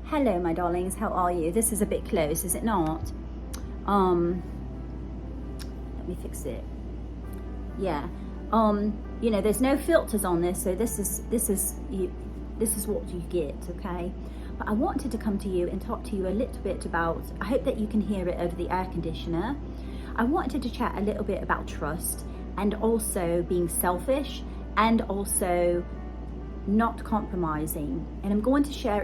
Hello, my darlings. How are you? This is a bit close, is it not? Let me fix it. Yeah. There's no filters on this, so this is what you get, okay? But I wanted to come to you and talk to you a little bit about, I hope that you can hear it over the air conditioner. I wanted to chat a little bit about trust and also being selfish and also not compromising. And I'm going to share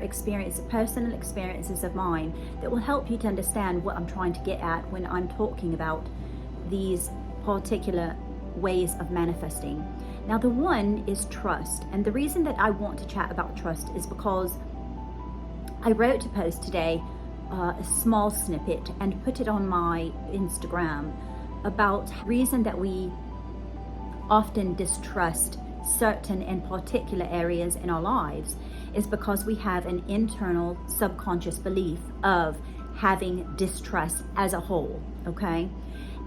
personal experiences of mine that will help you to understand what I'm trying to get at when I'm talking about these particular ways of manifesting. Now, the one is trust. And the reason that I want to chat about trust is because I wrote a post today, a small snippet, and put it on my Instagram about the reason that we often distrust certain and particular areas in our lives is because we have an internal subconscious belief of having distrust as a whole, okay?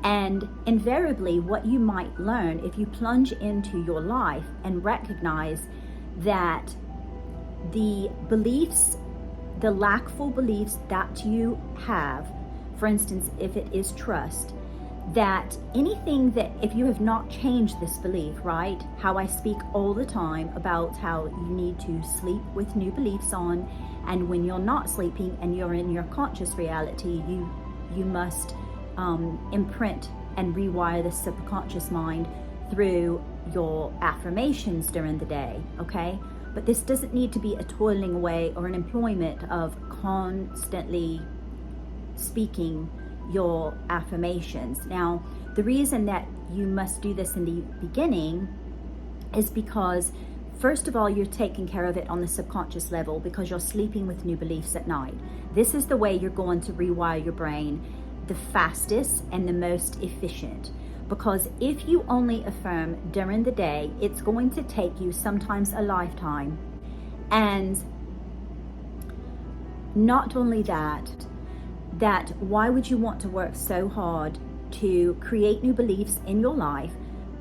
And invariably, what you might learn if you plunge into your life and recognize that the beliefs, the lackful beliefs that you have, for instance, if it is trust, that anything that, if you have not changed this belief, right? How I speak all the time about how you need to sleep with new beliefs on, and when you're not sleeping and you're in your conscious reality, you must imprint and rewire the subconscious mind through your affirmations during the day, okay? But this doesn't need to be a toiling away or an employment of constantly speaking your affirmations. Now, the reason that you must do this in the beginning is because, first of all, you're taking care of it on the subconscious level because you're sleeping with new beliefs at night. This is the way you're going to rewire your brain the fastest and the most efficient. Because if you only affirm during the day, it's going to take you sometimes a lifetime. And not only that why would you want to work so hard to create new beliefs in your life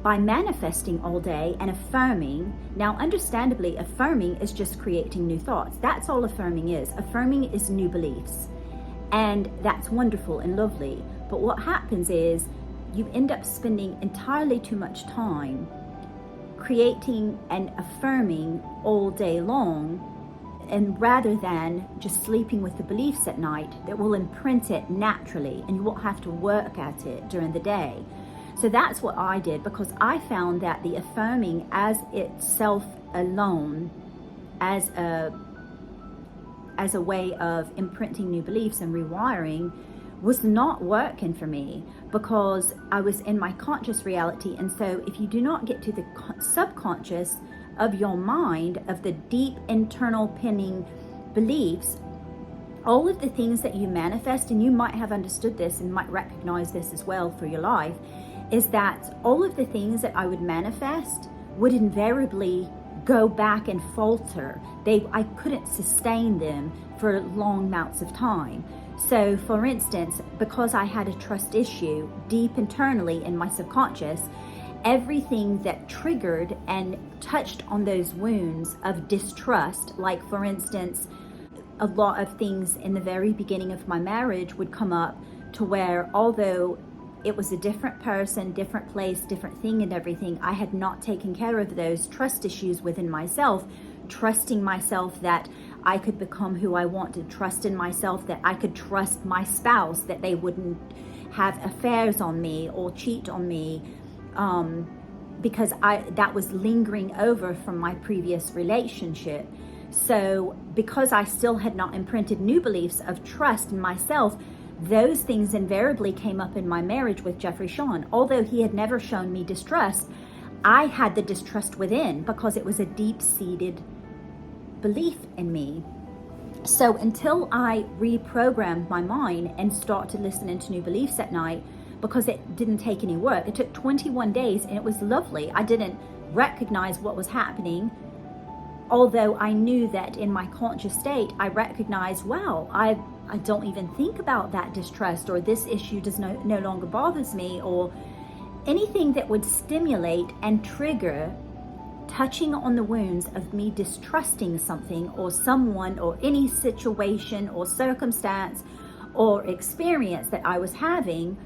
by manifesting all day and affirming? Now, understandably, affirming is just creating new thoughts. That's all affirming is. Affirming is new beliefs. And that's wonderful and lovely. But what happens is you end up spending entirely too much time creating and affirming all day long, and rather than just sleeping with the beliefs at night that will imprint it naturally and you won't have to work at it during the day. So that's what I did, because I found that the affirming as itself alone, as a way of imprinting new beliefs and rewiring, was not working for me because I was in my conscious reality. And so if you do not get to the subconscious of your mind, of the deep internal pinning beliefs, all of the things that you manifest, and you might have understood this and might recognize this as well for your life, is that all of the things that I would manifest would invariably go back and falter. I couldn't sustain them for long amounts of time. So for instance, because I had a trust issue deep internally in my subconscious, everything that triggered and touched on those wounds of distrust, like for instance, a lot of things in the very beginning of my marriage would come up to where, although it was a different person, different place, different thing and everything, I had not taken care of those trust issues within myself, trusting myself that I could become who I wanted, trust in myself that I could trust my spouse, that they wouldn't have affairs on me or cheat on me, because that was lingering over from my previous relationship. So because I still had not imprinted new beliefs of trust in myself, those things invariably came up in my marriage with Jeffrey Sean. Although he had never shown me distrust, I had the distrust within because it was a deep-seated belief in me. So until I reprogrammed my mind and start to listen into new beliefs at night, because it didn't take any work. It took 21 days and it was lovely. I didn't recognize what was happening, although I knew that in my conscious state, I recognized, wow, I don't even think about that distrust, or this issue no longer bothers me, or anything that would stimulate and trigger touching on the wounds of me distrusting something or someone or any situation or circumstance or experience that I was having,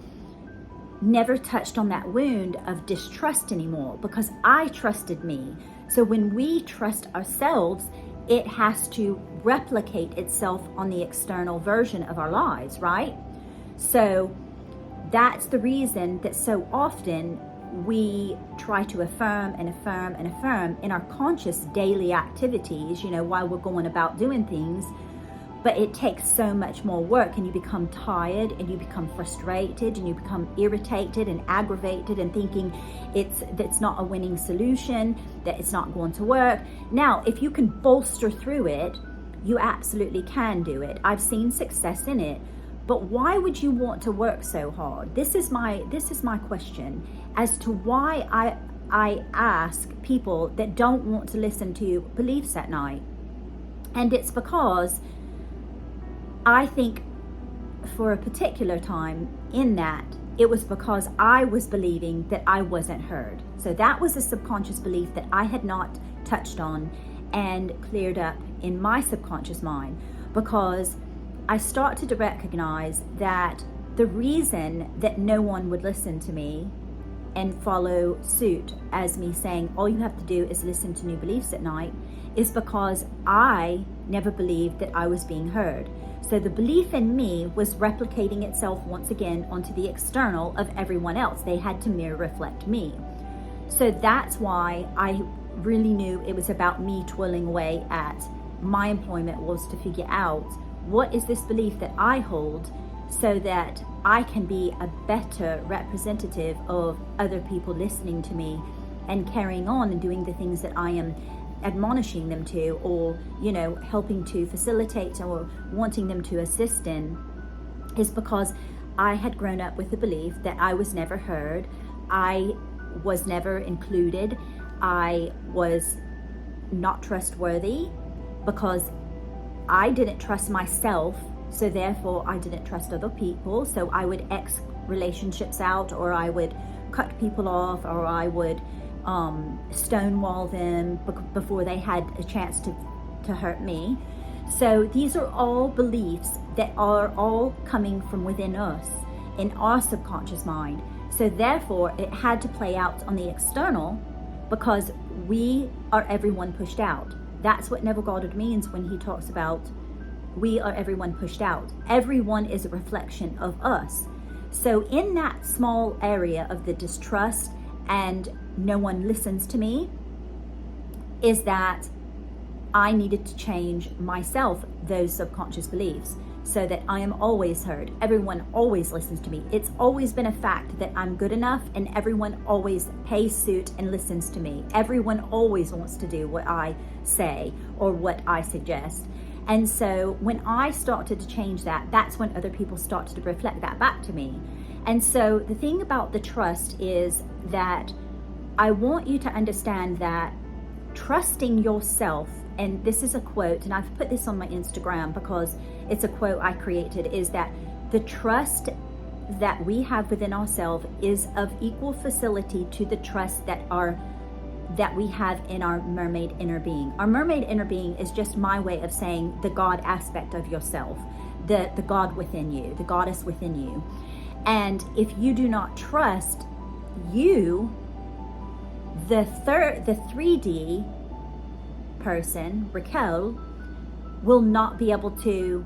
never touched on that wound of distrust anymore, because I trusted me. So when we trust ourselves, it has to replicate itself on the external version of our lives, right? So that's the reason that so often we try to affirm and affirm and affirm in our conscious daily activities, while we're going about doing things. But it takes so much more work, and you become tired and you become frustrated and you become irritated and aggravated and thinking that's not a winning solution, that it's not going to work. Now, if you can bolster through it, you absolutely can do it. I've seen success in it. But why would you want to work so hard? This is my question as to why I ask people that don't want to listen to beliefs at night. And it's because I think for a particular time in that, it was because I was believing that I wasn't heard. So that was a subconscious belief that I had not touched on and cleared up in my subconscious mind, because I started to recognize that the reason that no one would listen to me and follow suit as me saying, all you have to do is listen to new beliefs at night, is because I never believed that I was being heard. So the belief in me was replicating itself once again onto the external of everyone else. They had to mirror reflect me. So that's why I really knew it was about me toiling away at my employment, was to figure out what is this belief that I hold, so that I can be a better representative of other people listening to me and carrying on and doing the things that I am admonishing them to, or helping to facilitate or wanting them to assist in, is because I had grown up with the belief that I was never heard, I was never included, I was not trustworthy because I didn't trust myself, so therefore I didn't trust other people. So I would X relationships out, or I would cut people off, or I would stonewall them before they had a chance to hurt me. So these are all beliefs that are all coming from within us, in our subconscious mind. So therefore it had to play out on the external, because we are everyone pushed out. That's what Neville Goddard means when he talks about we are everyone pushed out. Everyone is a reflection of us. So in that small area of the distrust and no one listens to me, is that I needed to change myself, those subconscious beliefs, so that I am always heard. Everyone always listens to me. It's always been a fact that I'm good enough, and everyone always pays suit and listens to me. Everyone always wants to do what I say or what I suggest. And so when I started to change that, that's when other people started to reflect that back to me. And so the thing about the trust is that I want you to understand that trusting yourself, and this is a quote, and I've put this on my Instagram because it's a quote I created, is that the trust that we have within ourselves is of equal facility to the trust that we have in our mermaid inner being. Our mermaid inner being is just my way of saying the God aspect of yourself, the God within you, the goddess within you. And if you do not trust you, the 3D person, Raquel, will not be able to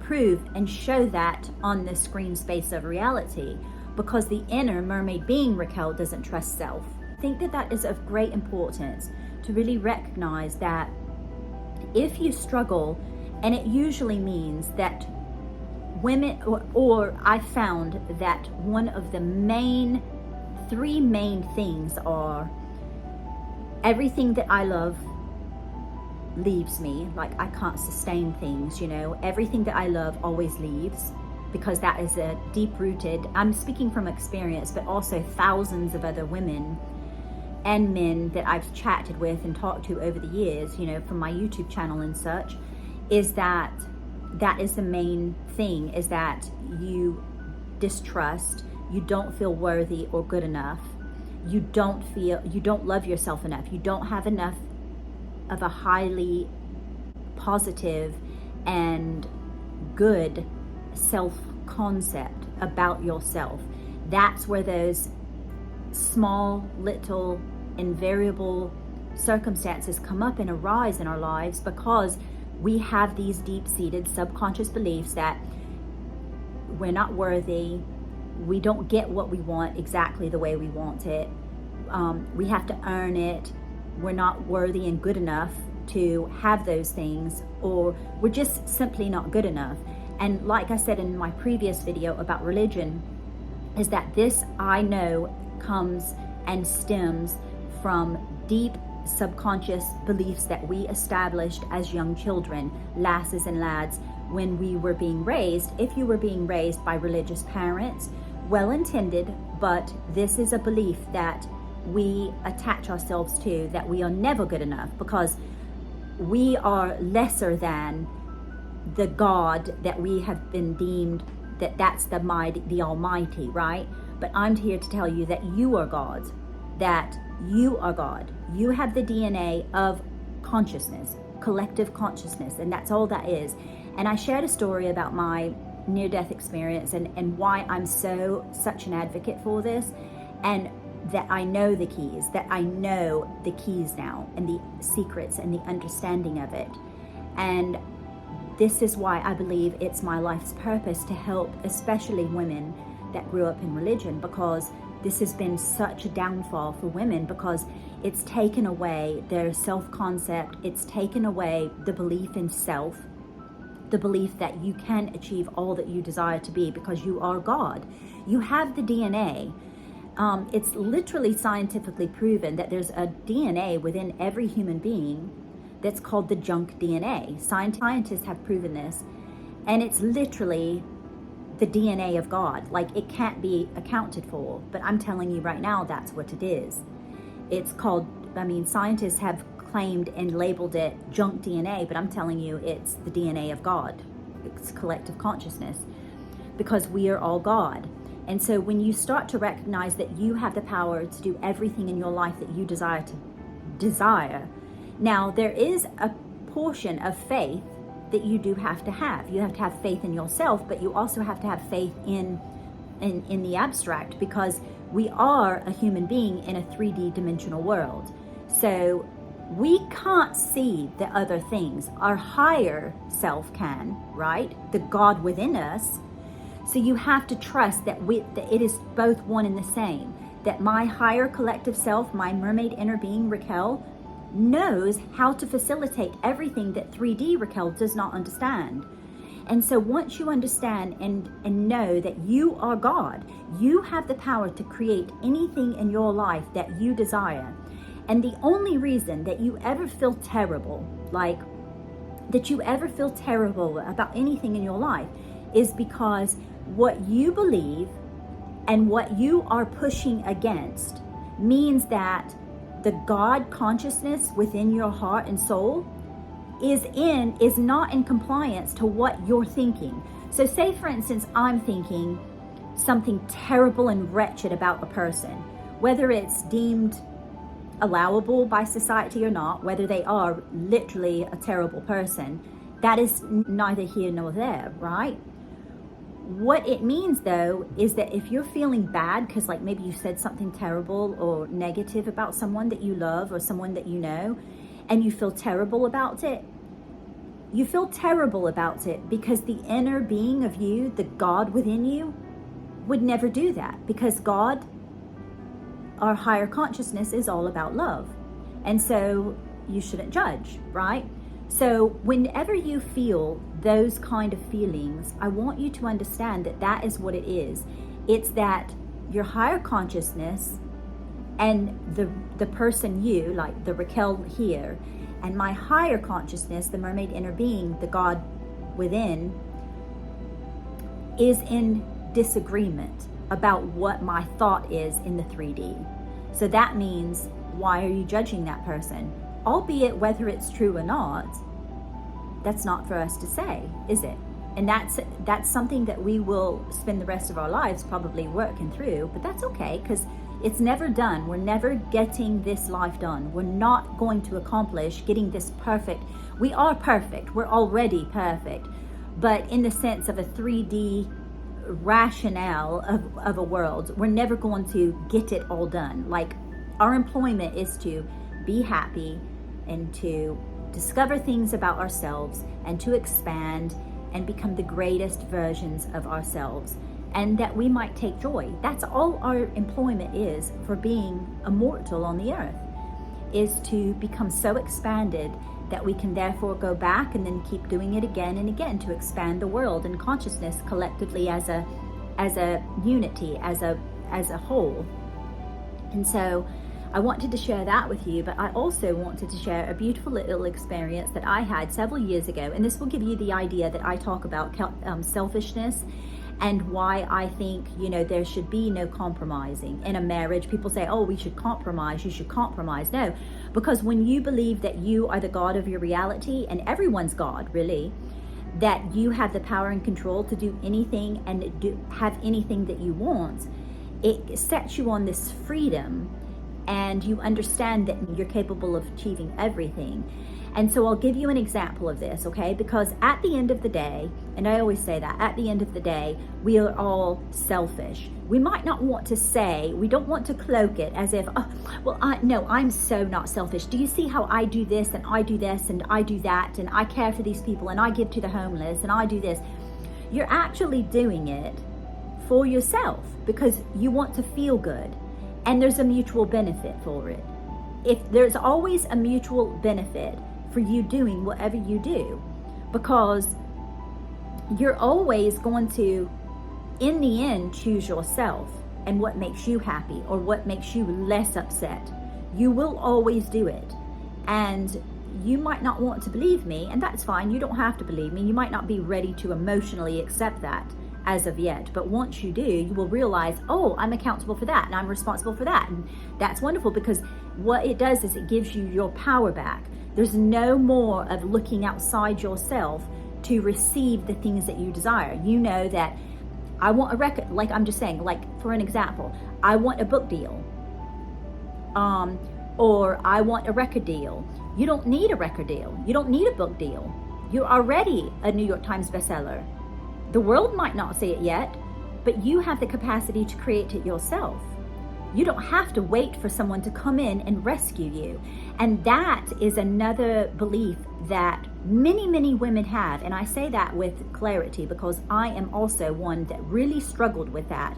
prove and show that on the screen space of reality, because the inner mermaid being Raquel doesn't trust self. I think that is of great importance to really recognize that if you struggle, and it usually means that women, or I found that one of the three main things are everything that I love leaves me, like I can't sustain things, everything that I love always leaves, because that is a deep-rooted, I'm speaking from experience, but also thousands of other women and men that I've chatted with and talked to over the years, from my YouTube channel and such, is that is the main thing, is that you distrust, you don't feel worthy or good enough, you don't love yourself enough. You don't have enough of a highly positive and good self-concept about yourself. That's where those small, little, invariable circumstances come up and arise in our lives, because we have these deep-seated subconscious beliefs that we're not worthy, we don't get what we want exactly the way we want it, we have to earn it, we're not worthy and good enough to have those things, or we're just simply not good enough. And like I said in my previous video about religion, is that this, I know, comes and stems from deep subconscious beliefs that we established as young children, lasses and lads, when we were being raised. If you were being raised by religious parents, well intended, but this is a belief that we attach ourselves to, that we are never good enough because we are lesser than the God that we have been deemed, that's the mighty, the Almighty, right? But I'm here to tell you that you are God, that you are God. You have the DNA of consciousness, collective consciousness, and that's all that is. And I shared a story about my near-death experience and why I'm such an advocate for this, and that I know the keys, now, and the secrets and the understanding of it. And this is why I believe it's my life's purpose to help especially women that grew up in religion, because this has been such a downfall for women, because it's taken away their self-concept, it's taken away the belief in self, the belief that you can achieve all that you desire to be because you are God. You have the DNA. It's literally scientifically proven that there's a DNA within every human being that's called the junk DNA. Scientists have proven this, and it's literally the DNA of God. Like, it can't be accounted for, but I'm telling you right now, that's what it is. It's called, scientists have claimed and labeled it junk DNA, but I'm telling you, it's the DNA of God. It's collective consciousness, because we are all God. And so when you start to recognize that you have the power to do everything in your life that you desire, now there is a portion of faith that you do have to have. You have to have faith in yourself, but you also have to have faith in the abstract, because we are a human being in a 3D dimensional world. So we can't see the other things. Our higher self can, right? The God within us. So you have to trust that it is both one and the same. That my higher collective self, my mermaid inner being, Raquel, knows how to facilitate everything that 3D Raquel does not understand. And so once you understand and know that you are God, you have the power to create anything in your life that you desire. And the only reason that you ever feel terrible, about anything in your life, is because what you believe and what you are pushing against means that the God consciousness within your heart and soul is not in compliance to what you're thinking. So say, for instance, I'm thinking something terrible and wretched about a person, whether it's deemed allowable by society or not, whether they are literally a terrible person, that is neither here nor there, right? What it means, though, is that if you're feeling bad because maybe you said something terrible or negative about someone that you love or someone that you know, and you feel terrible about it, because the inner being of you, the God within you, would never do that, because God, our higher consciousness, is all about love. And so you shouldn't judge, right? So whenever you feel those kind of feelings, I want you to understand that that is what it is. It's that your higher consciousness and the person you, like the Raquel here, and my higher consciousness, the mermaid inner being, the God within, is in disagreement about what my thought is in the 3D. So that means, why are you judging that person? Albeit whether it's true or not, that's not for us to say, is it? And that's something that we will spend the rest of our lives probably working through, but that's okay, because It's never done. We're never getting this life done. We're not going to accomplish getting this perfect. We are perfect. We're already perfect. But in the sense of a 3D rationale of a world, we're never going to get it all done. Like, our employment is to be happy and to discover things about ourselves and to expand and become the greatest versions of ourselves, and that we might take joy. That's all our employment is for being immortal on the earth, is to become so expanded that we can therefore go back and then keep doing it again and again to expand the world and consciousness collectively as a unity, as a whole. And so I wanted to share that with you, but I also wanted to share a beautiful little experience that I had several years ago. And this will give you the idea that I talk about selfishness and why I think, there should be no compromising in a marriage. People say, oh, we should compromise, you should compromise. No, because when you believe that you are the God of your reality, and everyone's God, really, that you have the power and control to do anything and have anything that you want, it sets you on this freedom, and you understand that you're capable of achieving everything. And so I'll give you an example of this, okay? Because at the end of the day, and I always say that, at the end of the day, we are all selfish. We might not want to say, we don't want to cloak it as if, I'm so not selfish. Do you see how I do this and I do this and I do that and I care for these people and I give to the homeless and I do this? You're actually doing it for yourself because you want to feel good. And there's a mutual benefit for it. If there's always a mutual benefit for you doing whatever you do, because you're always going to, in the end, choose yourself and what makes you happy or what makes you less upset. You will always do it. And you might not want to believe me, and that's fine. You don't have to believe me. You might not be ready to emotionally accept that as of yet, but once you do, you will realize, oh, I'm accountable for that and I'm responsible for that. And that's wonderful, because what it does is it gives you your power back. There's no more of looking outside yourself to receive the things that you desire. You know that I want a record, like I'm just saying, like for an example, I want a book deal, or I want a record deal. You don't need a record deal. You don't need a book deal. You're already a New York Times bestseller. The world might not see it yet, but you have the capacity to create it yourself. You don't have to wait for someone to come in and rescue you. And that is another belief that many, many women have. And I say that with clarity because I am also one that really struggled with that.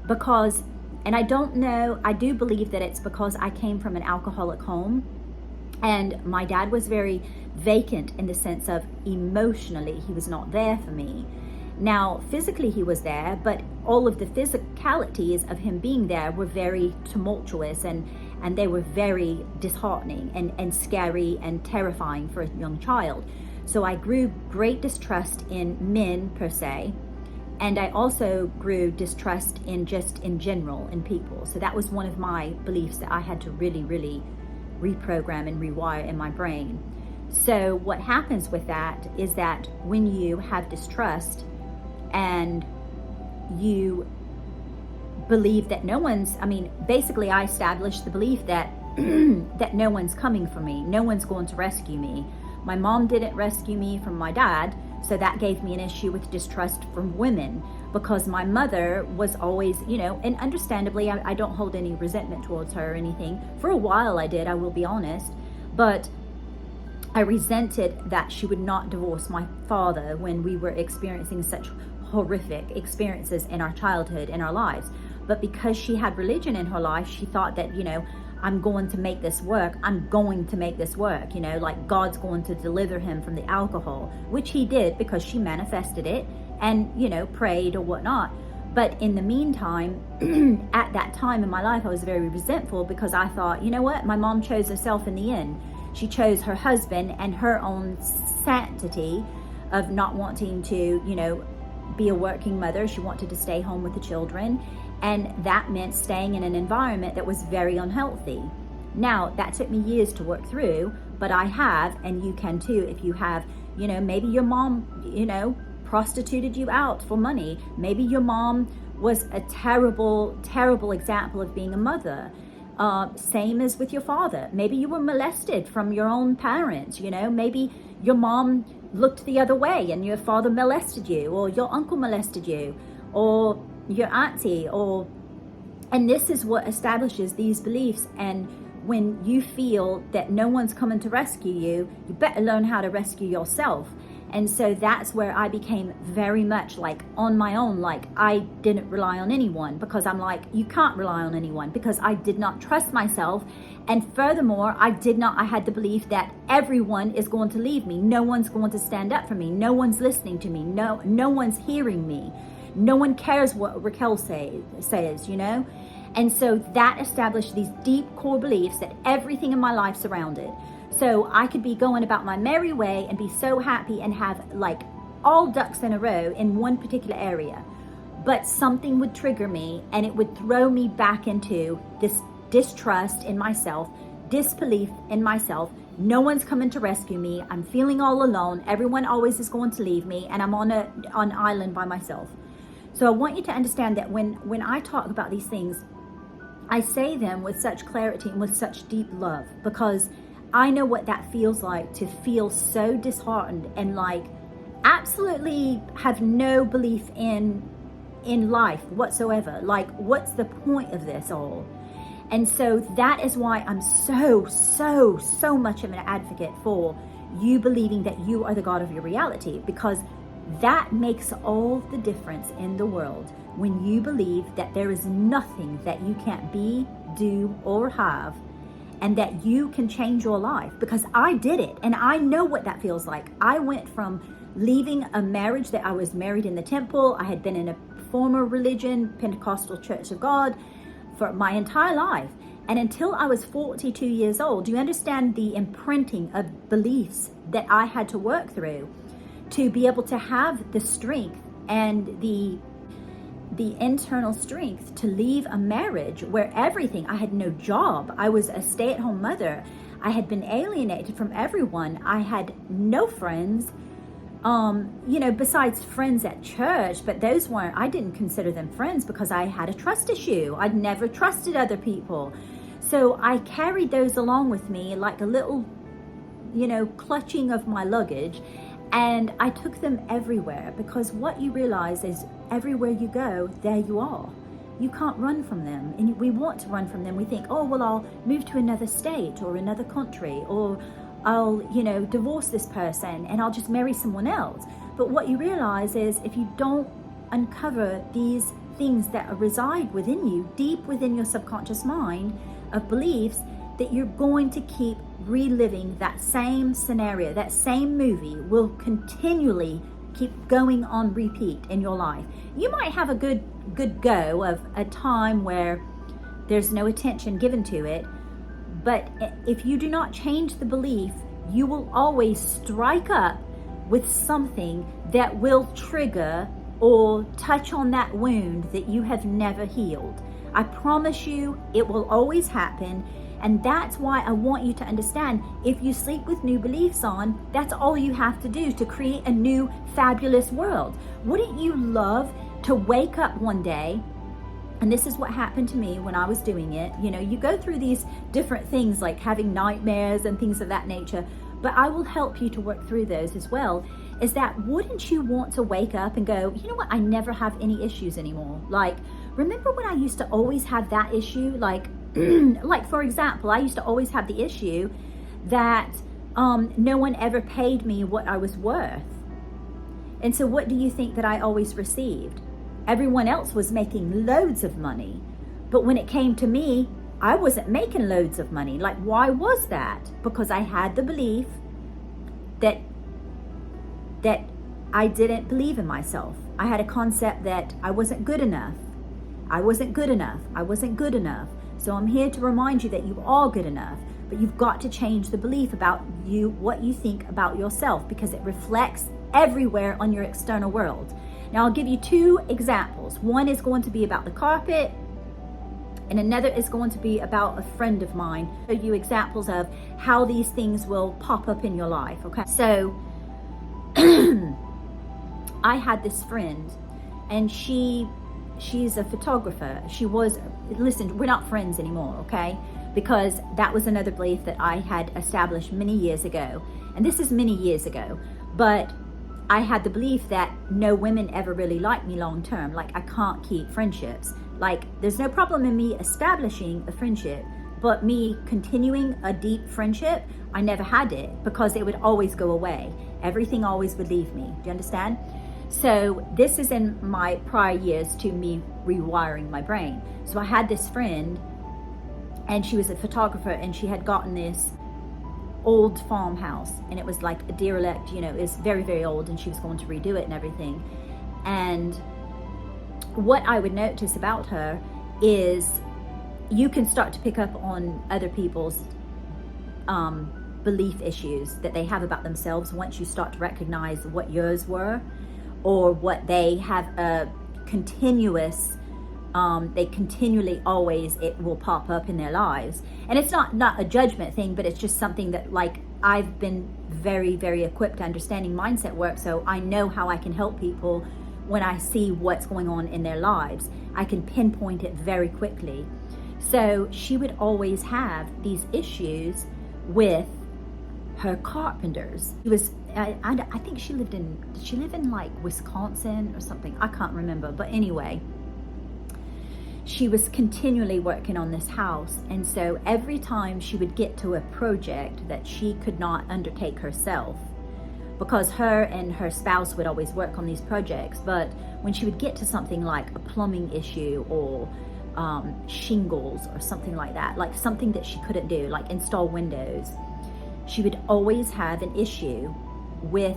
Because, and I don't know, I do believe that it's because I came from an alcoholic home. And my dad was very vacant in the sense of emotionally, he was not there for me. Now, physically he was there, but all of the physicalities of him being there were very tumultuous and they were very disheartening and scary and terrifying for a young child. So I grew great distrust in men per se, and I also grew distrust in just in general in people. So that was one of my beliefs that I had to really, really reprogram and rewire in my brain. So what happens with that is that when you have distrust and you believe that basically I established the belief that that no one's coming for me, no one's going to rescue me. My mom didn't rescue me from my dad, so that gave me an issue with distrust from women, because my mother was always, and understandably, I don't hold any resentment towards her or anything. For a while I did, I will be honest, but I resented that she would not divorce my father when we were experiencing such horrific experiences in our childhood, in our lives. But because she had religion in her life, she thought that, I'm going to make this work. I'm going to make this work, like God's going to deliver him from the alcohol, which he did because she manifested it and, prayed or whatnot. But in the meantime, at that time in my life, I was very resentful because I thought, you know what? My mom chose herself in the end. She chose her husband and her own sanctity of not wanting to, be a working mother. She wanted to stay home with the children. And that meant staying in an environment that was very unhealthy. Now, that took me years to work through, but I have, and you can too, if you have, maybe your mom, prostituted you out for money. Maybe your mom was a terrible, terrible example of being a mother. Same as with your father. Maybe you were molested from your own parents, you know, maybe your mom looked the other way and your father molested you, or your uncle molested you, or your auntie, and this is what establishes these beliefs. And when you feel that no one's coming to rescue you, you better learn how to rescue yourself. And so that's where I became very much like on my own. Like I didn't rely on anyone, because I'm like, you can't rely on anyone, because I did not trust myself. And furthermore, I had the belief that everyone is going to leave me. No one's going to stand up for me. No one's listening to me. No one's hearing me. No one cares what Raquel says, you know? And so that established these deep core beliefs that everything in my life surrounded. So I could be going about my merry way and be so happy and have like all ducks in a row in one particular area. But something would trigger me and it would throw me back into this distrust in myself, disbelief in myself. No one's coming to rescue me. I'm feeling all alone. Everyone always is going to leave me, and I'm on an island by myself. So I want you to understand that when I talk about these things, I say them with such clarity and with such deep love, because I know what that feels like, to feel so disheartened and like absolutely have no belief in life whatsoever. Like, what's the point of this all? And so that is why I'm so much of an advocate for you believing that you are the God of your reality, because that makes all the difference in the world. When you believe that there is nothing that you can't be, do, or have, and that you can change your life. Because I did it, and I know what that feels like. I went from leaving a marriage that I was married in the temple. I had been in a former religion, Pentecostal Church of God, for my entire life. And until I was 42 years old, do you understand the imprinting of beliefs that I had to work through to be able to have the strength and the internal strength to leave a marriage where everything, I had no job, I was a stay-at-home mother, I had been alienated from everyone, I had no friends, besides friends at church, but I didn't consider them friends because I had a trust issue. I'd never trusted other people. So I carried those along with me like a little, clutching of my luggage. And I took them everywhere, because what you realize is everywhere you go, there you are. You can't run from them. And we want to run from them. We think, oh, well, I'll move to another state or another country, or I'll, divorce this person and I'll just marry someone else. But what you realize is if you don't uncover these things that reside within you, deep within your subconscious mind of beliefs, that you're going to keep reliving that same scenario, that same movie will continually keep going on repeat in your life. You might have a good go of a time where there's no attention given to it, but if you do not change the belief, you will always strike up with something that will trigger or touch on that wound that you have never healed. I promise you, it will always happen. And that's why I want you to understand, if you sleep with new beliefs on, that's all you have to do to create a new fabulous world. Wouldn't you love to wake up one day, and this is what happened to me when I was doing it. You go through these different things like having nightmares and things of that nature, but I will help you to work through those as well. Is that, wouldn't you want to wake up and go, you know what, I never have any issues anymore? Like, remember when I used to always have that issue? Like for example, I used to always have the issue that no one ever paid me what I was worth. And so what do you think that I always received? Everyone else was making loads of money. But when it came to me, I wasn't making loads of money. Like, why was that? Because I had the belief that I didn't believe in myself. I had a concept that I wasn't good enough. I wasn't good enough. I wasn't good enough. So I'm here to remind you that you are good enough, but you've got to change the belief about you, what you think about yourself, because it reflects everywhere on your external world. Now I'll give you two examples. One is going to be about the carpet, and another is going to be about a friend of mine. I'll show you examples of how these things will pop up in your life, okay? So I had this friend, and she she's a photographer. She was, listen, we're not friends anymore, okay? Because that was another belief that I had established many years ago. And this is many years ago. But I had the belief that no women ever really like me long term. Like, I can't keep friendships. Like, there's no problem in me establishing a friendship, but me continuing a deep friendship, I never had it, because it would always go away. Everything always would leave me. Do you understand? So this is in my prior years to me rewiring my brain. So I had this friend, and she was a photographer, and she had gotten this old farmhouse, and it was like a derelict, you know, it's very, very old, and she was going to redo it and everything. And what I would notice about her is you can start to pick up on other people's belief issues that they have about themselves once you start to recognize what yours were, or what they have a continuous, they continually always, it will pop up in their lives. And it's not a judgment thing, but it's just something that, like, I've been very, very equipped to understanding mindset work, so I know how I can help people when I see what's going on in their lives. I can pinpoint it very quickly. So she would always have these issues with her carpenters. It was, I think she lived in, did she live in like Wisconsin or something? I can't remember. But anyway, she was continually working on this house. And so every time she would get to a project that she could not undertake herself, because her and her spouse would always work on these projects, but when she would get to something like a plumbing issue or shingles or something like that, like something that she couldn't do, like install windows, she would always have an issue with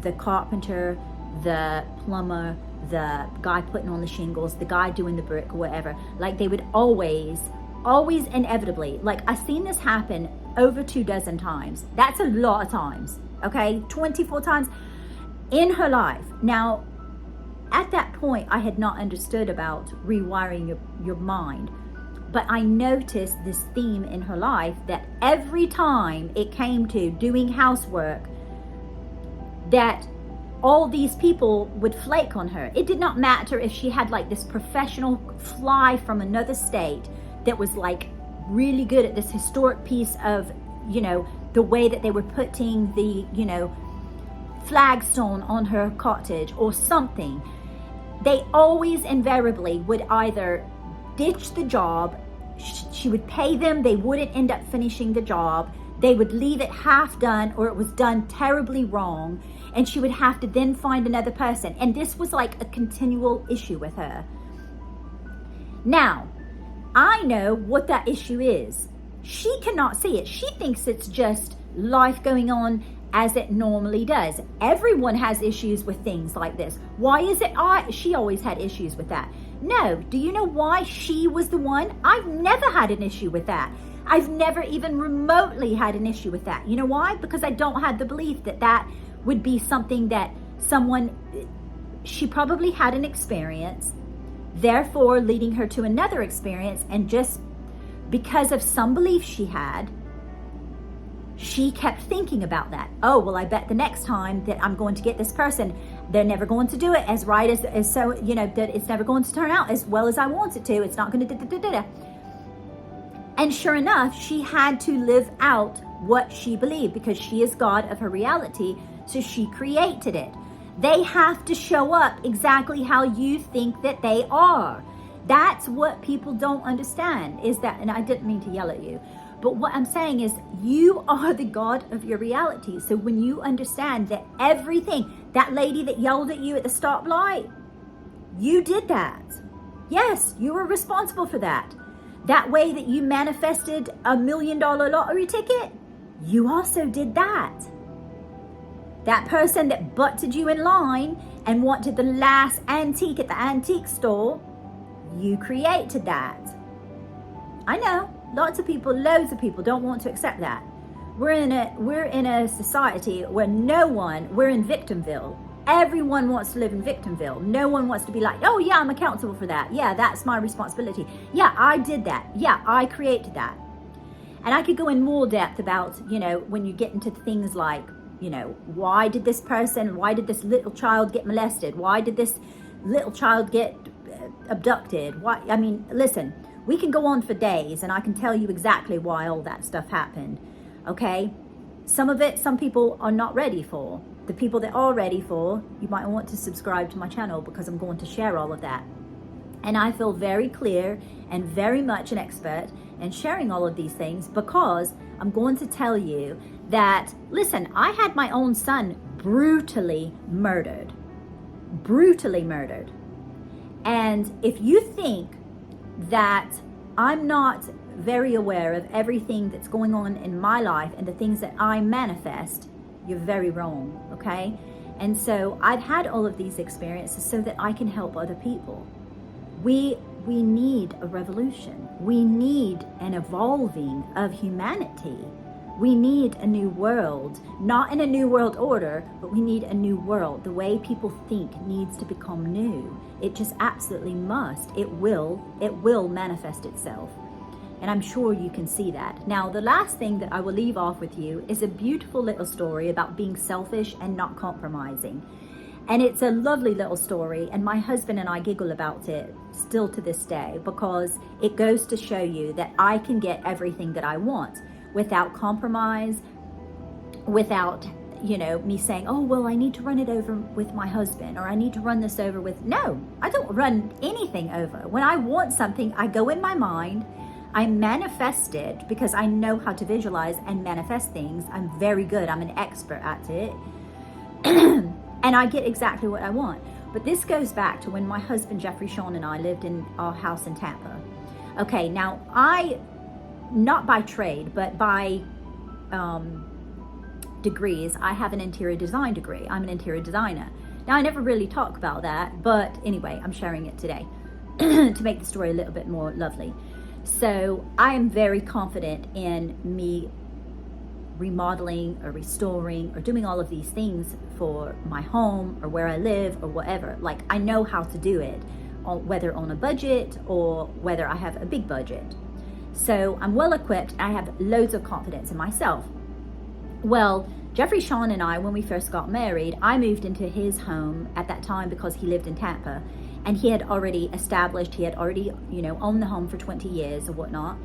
the carpenter, the plumber, the guy putting on the shingles, the guy doing the brick or whatever. Like, they would always inevitably, like, I've seen this happen over 24 times. That's a lot of times, okay? 24 times in her life. Now, at that point, I had not understood about rewiring your mind, but I noticed this theme in her life, that every time it came to doing housework, that all these people would flake on her. It did not matter if she had like this professional fly from another state that was like really good at this historic piece of, you know, the way that they were putting the, you know, flagstone on her cottage or something. They always invariably would either ditch the job, she would pay them, they wouldn't end up finishing the job, they would leave it half done, or it was done terribly wrong, and she would have to then find another person. And this was like a continual issue with her. Now, I know what that issue is. She cannot see it. She thinks it's just life going on as it normally does. Everyone has issues with things like this. Why is it she always had issues with that? No. Do you know why she was the one? I've never had an issue with that. I've never even remotely had an issue with that. You know why? Because I don't have the belief that that would be something that she probably had an experience, therefore leading her to another experience, and just because of some belief she had, she kept thinking about that. Oh, well, I bet the next time that I'm going to get this person, they're never going to do it as right as so, you know, that it's never going to turn out as well as I want it to. It's not going to And sure enough, she had to live out what she believed, because she is God of her reality, so she created it. They have to show up exactly how you think that they are. That's what people don't understand, is that, and I didn't mean to yell at you, but what I'm saying is, you are the God of your reality. So when you understand that everything, that lady that yelled at you at the stoplight, you did that. Yes, you were responsible for that. That way that you manifested $1 million lottery ticket, you also did that. That person that butted you in line and wanted the last antique at the antique store, you created that. I know, loads of people don't want to accept that. We're in a society where we're in victimville. Everyone wants to live in victimville. No one wants to be like, oh yeah, I'm accountable for that. Yeah, that's my responsibility. Yeah, I did that. Yeah, I created that. And I could go in more depth about, you know, when you get into things like, you know, why did this little child get molested? Why did this little child get abducted. Why? I mean, listen, we can go on for days and I can tell you exactly why all that stuff happened. Okay? Some of it, some people are not ready for. The people that are ready for, you might want to subscribe to my channel because I'm going to share all of that. And I feel very clear and very much an expert in sharing all of these things because I'm going to tell you that, listen, I had my own son brutally murdered. Brutally murdered. And if you think that I'm not very aware of everything that's going on in my life and the things that I manifest, you're very wrong, okay? And so I've had all of these experiences so that I can help other people. We need a revolution. We need an evolving of humanity. We need a new world, not in a new world order, but we need a new world. The way people think needs to become new. It just absolutely must. It will manifest itself. And I'm sure you can see that. Now, the last thing that I will leave off with you is a beautiful little story about being selfish and not compromising. And it's a lovely little story, and my husband and I giggle about it still to this day because it goes to show you that I can get everything that I want without compromise, without, me saying, oh, well, I need to run it over with my husband, or I need to run this over with, no, I don't run anything over. When I want something, I go in my mind, I manifest it because I know how to visualize and manifest things. I'm very good. I'm an expert at it. And I get exactly what I want. But this goes back to when my husband, Jeffrey Sean, and I lived in our house in Tampa. Okay, now not by trade, but by degrees, I have an interior design degree. I'm an interior designer. Now, I never really talk about that, but anyway, I'm sharing it today to make the story a little bit more lovely. So I am very confident in me remodeling or restoring or doing all of these things for my home or where I live or whatever. Like, I know how to do it, whether on a budget or whether I have a big budget. So I'm well equipped. I have loads of confidence in myself. Well, Jeffrey Sean and I, when we first got married, I moved into his home at that time because he lived in Tampa, and he had already owned the home for 20 years or whatnot,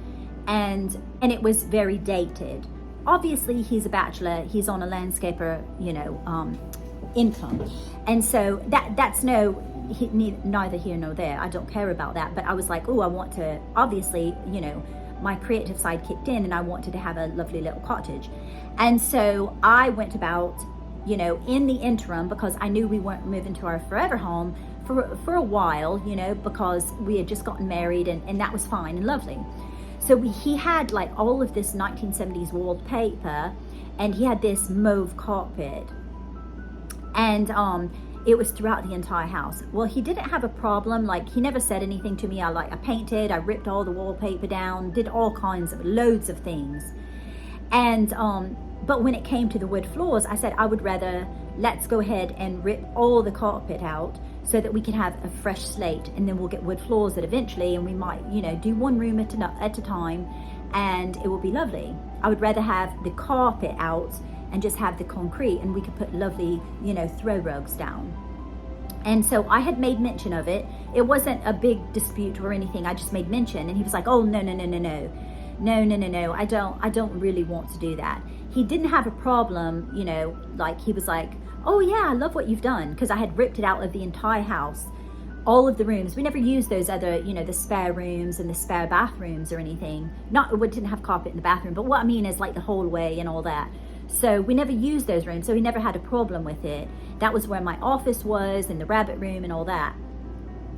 and it was very dated. Obviously, he's a bachelor. He's on a landscaper, income, and so that's neither here nor there. I don't care about that. But I was like, oh, I want to. Obviously, my creative side kicked in, and I wanted to have a lovely little cottage, and so I went about, in the interim, because I knew we weren't moving to our forever home for a while, because we had just gotten married, and that was fine and lovely. So he had like all of this 1970s wallpaper, and he had this mauve carpet, and it was throughout the entire house. Well, he didn't have a problem. Like, he never said anything to me. I painted, I ripped all the wallpaper down, did all kinds of loads of things. And but when it came to the wood floors, I said I would rather let's go ahead and rip all the carpet out so that we can have a fresh slate, and then we'll get wood floors that eventually, and we might, do one room at a time, and it will be lovely. I would rather have the carpet out and just have the concrete, and we could put lovely, throw rugs down. And so I had made mention of it. It wasn't a big dispute or anything. I just made mention, and he was like, oh, no, I don't really want to do that. He didn't have a problem, he was like, oh yeah, I love what you've done, because I had ripped it out of the entire house, all of the rooms. We never used those other, the spare rooms and the spare bathrooms or anything. We didn't have carpet in the bathroom, but what I mean is like the hallway and all that. So we never used those rooms, so he never had a problem with it. That was where my office was, and the rabbit room and all that.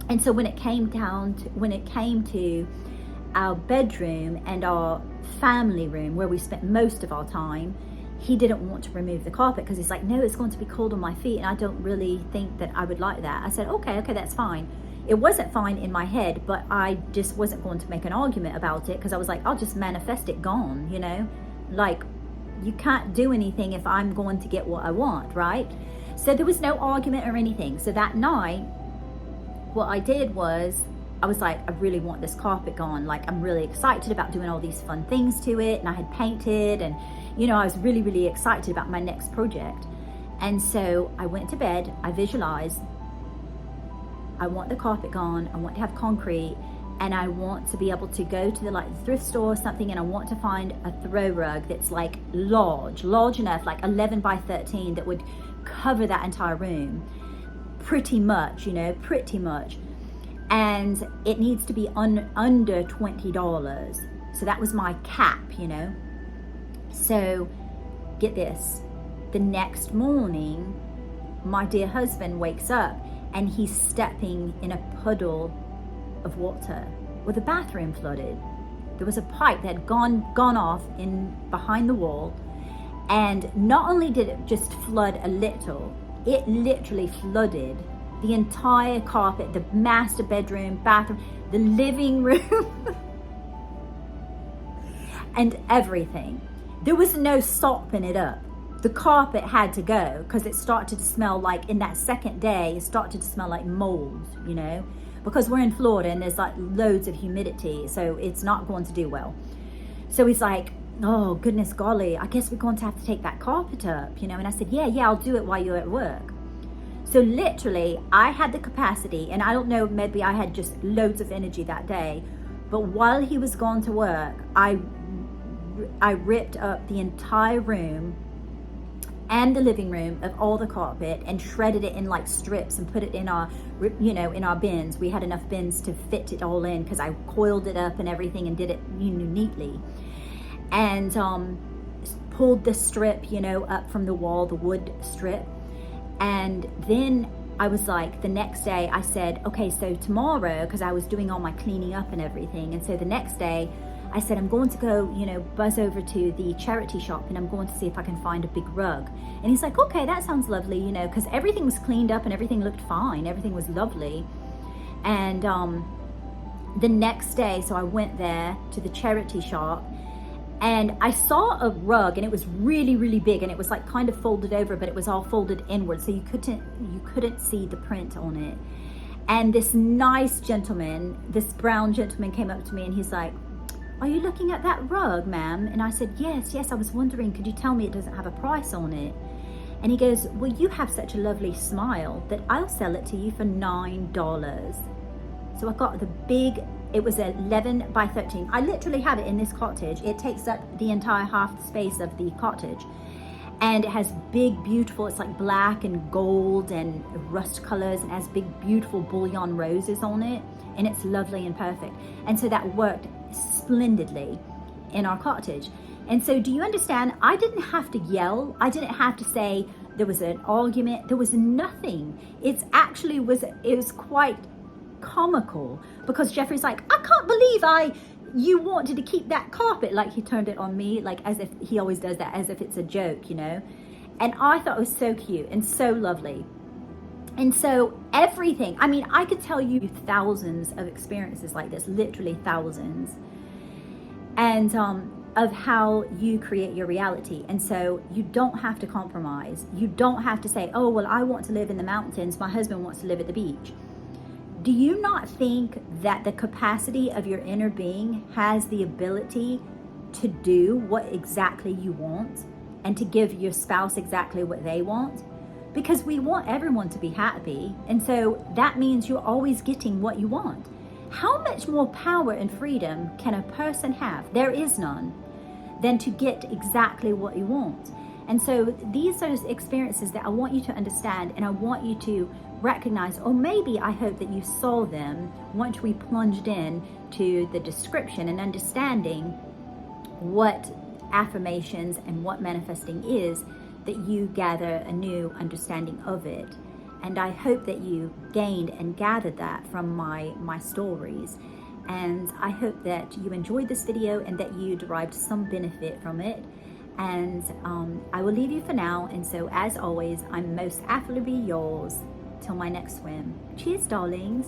And so when it came to our bedroom and our family room, where we spent most of our time, he didn't want to remove the carpet because he's like, no, it's going to be cold on my feet, and I don't really think that I would like that. I said, okay, that's fine. It wasn't fine in my head, but I just wasn't going to make an argument about it, because I was like, I'll just manifest it gone, like, you can't do anything if I'm going to get what I want, right? So there was no argument or anything. So that night, what I did was, I was like, I really want this carpet gone. Like, I'm really excited about doing all these fun things to it. And I had painted, and, I was really, really excited about my next project. And so I went to bed, I visualized, I want the carpet gone, I want to have concrete, and I want to be able to go to the thrift store or something, and I want to find a throw rug that's like large enough, like 11 by 13, that would cover that entire room pretty much, pretty much. And it needs to be under $20. So that was my cap, So get this, the next morning, my dear husband wakes up and he's stepping in a puddle of water with the bathroom flooded. There was a pipe that had gone off in behind the wall, and not only did it just flood a little, it literally flooded the entire carpet, the master bedroom, bathroom, the living room, and everything. There was no sopping it up. The carpet had to go because it started to smell like, in that second day, it started to smell like mold, because we're in Florida and there's like loads of humidity, so it's not going to do well. So he's like, oh goodness golly, I guess we're going to have to take that carpet up, and I said, yeah, I'll do it while you're at work. So literally, I had the capacity, and I don't know, maybe I had just loads of energy that day, but while he was gone to work, I ripped up the entire room and the living room of all the carpet and shredded it in like strips and put it in our, in our bins. We had enough bins to fit it all in because I coiled it up and everything and did it neatly. And pulled the strip, up from the wall, the wood strip. And then I was like, the next day I said, okay, so tomorrow, because I was doing all my cleaning up and everything. And so the next day I said, I'm going to go, buzz over to the charity shop and I'm going to see if I can find a big rug. And he's like, okay, that sounds lovely, because everything was cleaned up and everything looked fine. Everything was lovely. And the next day, so I went there to the charity shop and I saw a rug, and it was really, really big, and it was like kind of folded over, but it was all folded inward, so you couldn't see the print on it. And this nice gentleman, this brown gentleman, came up to me and he's like, are you looking at that rug, ma'am? And I said, yes, I was wondering, could you tell me it doesn't have a price on it? And he goes, well, you have such a lovely smile that I'll sell it to you for $9. So I got the big, it was 11 by 13. I literally have it in this cottage. It takes up the entire half the space of the cottage. And it has big, beautiful, it's like black and gold and rust colors, and has big, beautiful bullion roses on it. And it's lovely and perfect. And so that worked splendidly in our cottage. And so do you understand? I didn't have to yell. I didn't have to say there was an argument. There was nothing. It was quite comical, because Jeffrey's like, I can't believe you wanted to keep that carpet. Like, he turned it on me, like as if he always does that, as if it's a joke, And I thought it was so cute and so lovely. And so everything, I could tell you thousands of experiences like this, literally thousands, and of how you create your reality. And so you don't have to compromise. You don't have to say, oh, well, I want to live in the mountains, my husband wants to live at the beach. Do you not think that the capacity of your inner being has the ability to do what exactly you want and to give your spouse exactly what they want? Because we want everyone to be happy, and so that means you're always getting what you want. How much more power and freedom can a person have? There is none, than to get exactly what you want. And so these are experiences that I want you to understand, and I want you to recognize, or maybe I hope that you saw them once we plunged in to the description and understanding what affirmations and what manifesting is, that you gather a new understanding of it. And I hope that you gained and gathered that from my stories. And I hope that you enjoyed this video and that you derived some benefit from it. And I will leave you for now. And so, as always, I'm most affably yours till my next swim. Cheers, darlings.